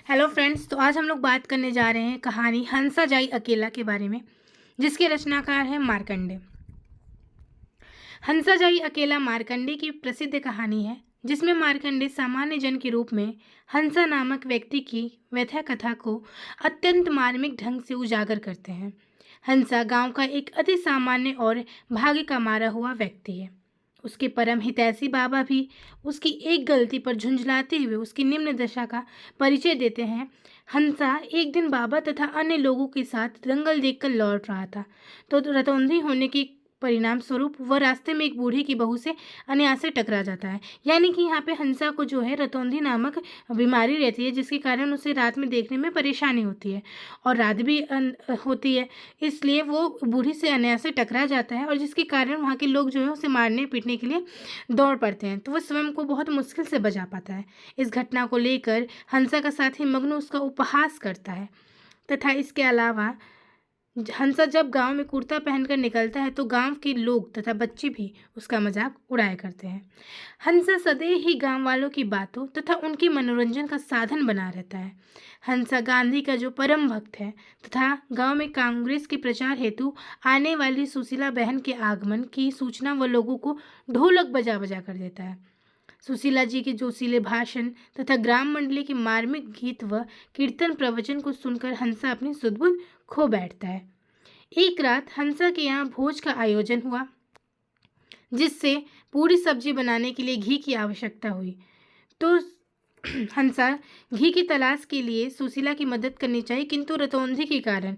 Hello friends, तो आज हम लोग बात करने जा रहे हैं कहानी हंसा जाई अकेला के बारे में, जिसके रचनाकार हैं मार्कंडे। हंसा जाई अकेला मार्कंडे की प्रसिद्ध कहानी है, जिसमें मार्कंडे सामान्य जन के रूप में हंसा नामक व्यक्ति की व्यथा कथा को अत्यंत मार्मिक ढंग से उजागर करते हैं। हंसा गांव का एक अति सामान्य और भाग्य का मारा हुआ व्यक्ति है। उसके परम हितैषी बाबा भी उसकी एक गलती पर झुंझलाते हुए उसकी निम्न दशा का परिचय देते हैं। हंसा एक दिन बाबा तथा अन्य लोगों के साथ दंगल देखकर लौट रहा था, तो रतौंधी होने के परिणाम स्वरूप वह रास्ते में एक बूढ़ी की बहू से अनायास से टकरा जाता है। यानी कि यहाँ पे हंसा को जो है रतौंधी नामक बीमारी रहती है, जिसके कारण उसे रात में देखने में परेशानी होती है और रात भी होती है, इसलिए वो बूढ़ी से अनायास से टकरा जाता है और जिसके कारण वहाँ के लोग जो है उसे मारने पीटने के लिए दौड़ पड़ते हैं, तो वह स्वयं को बहुत मुश्किल से बचा पाता है। इस घटना को लेकर हंसा का साथी मगनू उसका उपहास करता है तथा इसके अलावा हंसा जब गांव में कुर्ता पहनकर निकलता है तो गांव के लोग तथा बच्चे भी उसका मजाक उड़ाया करते हैं। हंसा सदैव ही गांव वालों की बातों तथा उनके मनोरंजन का साधन बना रहता है। हंसा गांधी का जो परम भक्त है तथा गांव में कांग्रेस के प्रचार हेतु आने वाली सुशीला बहन के आगमन की सूचना वह लोगों को ढोलक बजा बजा कर देता है। सुशीला जी के जोशीले भाषण तथा ग्राम मंडली के मार्मिक गीत व कीर्तन प्रवचन को सुनकर हंसा अपनी सुध-बुध खो बैठता है। एक रात हंसा के यहाँ भोज का आयोजन हुआ, जिससे पूरी सब्जी बनाने के लिए घी की आवश्यकता हुई। तो हंसा घी की तलाश के लिए सुशीला की मदद करनी चाहिए, किंतु रतौंधी के कारण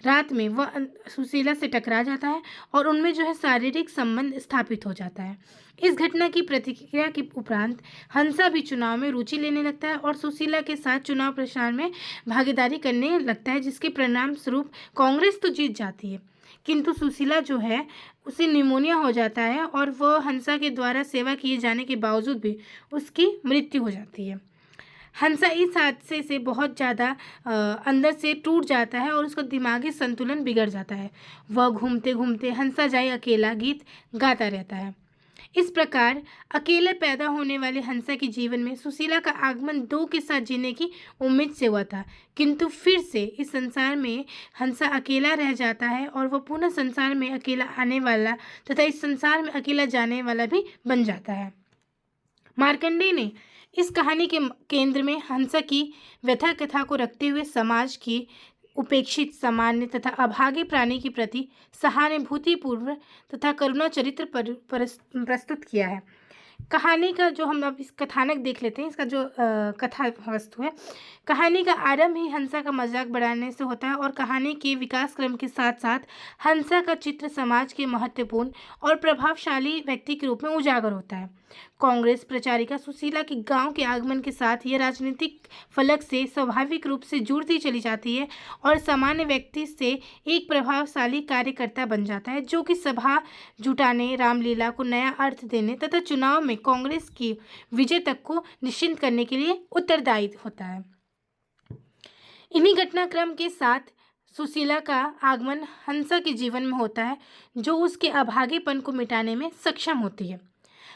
रात में वह सुशीला से टकरा जाता है और उनमें जो है शारीरिक संबंध स्थापित हो जाता है। इस घटना की प्रतिक्रिया के उपरांत हंसा भी चुनाव में रुचि लेने लगता है और सुशीला के साथ चुनाव प्रचार में भागीदारी करने लगता है, जिसके परिणाम स्वरूप कांग्रेस तो जीत जाती है, किंतु सुशीला जो है उसे निमोनिया हो जाता है और वह हंसा के द्वारा सेवा किए जाने के बावजूद भी उसकी मृत्यु हो जाती है। हंसा इस हादसे से बहुत ज़्यादा अंदर से टूट जाता है और उसका दिमागी संतुलन बिगड़ जाता है। वह घूमते घूमते हंसा जाए अकेला गीत गाता रहता है। इस प्रकार अकेले पैदा होने वाले हंसा के जीवन में सुशीला का आगमन दो के साथ जीने की उम्मीद से हुआ था, किंतु फिर से इस संसार में हंसा अकेला रह जाता है और वह पुनः संसार में अकेला आने वाला तथा इस संसार में अकेला जाने वाला भी बन जाता है। मार्कंडे ने इस कहानी के केंद्र में हंसा की व्यथा कथा को रखते हुए समाज की उपेक्षित, सामान्य तथा अभागे प्राणी के प्रति सहानुभूतिपूर्व तथा करुणा चरित्र प्रस्तुत किया है। कहानी का जो हम अब इस कथानक देख लेते हैं, इसका जो कथा वस्तु है। कहानी का आरंभ ही हंसा का मजाक बढ़ाने से होता है और कहानी के विकास क्रम के साथ साथ हंसा का चित्र समाज के महत्वपूर्ण और प्रभावशाली व्यक्ति के रूप में उजागर होता है। कांग्रेस प्रचारिका सुशीला के गांव के आगमन के साथ यह राजनीतिक फलक से स्वाभाविक रूप से जुड़ती चली जाती है और सामान्य व्यक्ति से एक प्रभावशाली कार्यकर्ता बन जाता है, जो कि सभा जुटाने, रामलीला को नया अर्थ देने तथा चुनाव में कांग्रेस की विजय तक को निश्चित करने के लिए उत्तरदायी होता है। इन्हीं घटनाक्रम के साथ सुशीला का आगमन हंसा के जीवन में होता है, जो उसके अभागेपन को मिटाने में सक्षम होती है।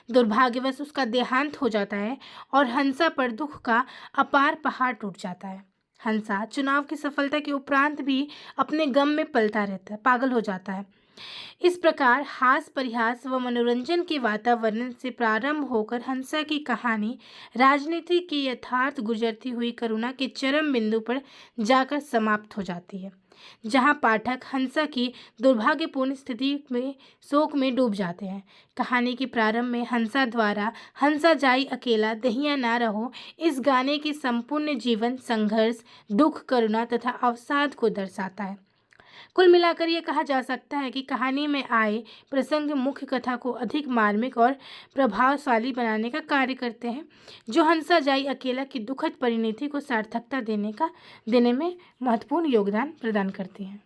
दुर्भाग्यवश उसका देहांत हो जाता है और हंसा पर दुख का अपार पहाड़ टूट जाता है। हंसा चुनाव की सफलता के उपरांत भी अपने गम में पलता रहता है, पागल हो जाता है। इस प्रकार हास परिहास व मनोरंजन के वातावरण से प्रारंभ होकर हंसा की कहानी राजनीति के यथार्थ गुजरती हुई करुणा के चरम बिंदु पर जाकर समाप्त हो जाती है, जहां पाठक हंसा की दुर्भाग्यपूर्ण स्थिति में शोक में डूब जाते हैं। कहानी के प्रारंभ में हंसा द्वारा हंसा जाई अकेला दहिया ना रहो इस गाने के संपूर्ण जीवन, संघर्ष, दुख, करुणा तथा अवसाद को दर्शाता है। कुल मिलाकर यह कहा जा सकता है कि कहानी में आए प्रसंग मुख्य कथा को अधिक मार्मिक और प्रभावशाली बनाने का कार्य करते हैं, जो हंसा जाई अकेला की दुखद परिणति को सार्थकता देने में महत्वपूर्ण योगदान प्रदान करते हैं।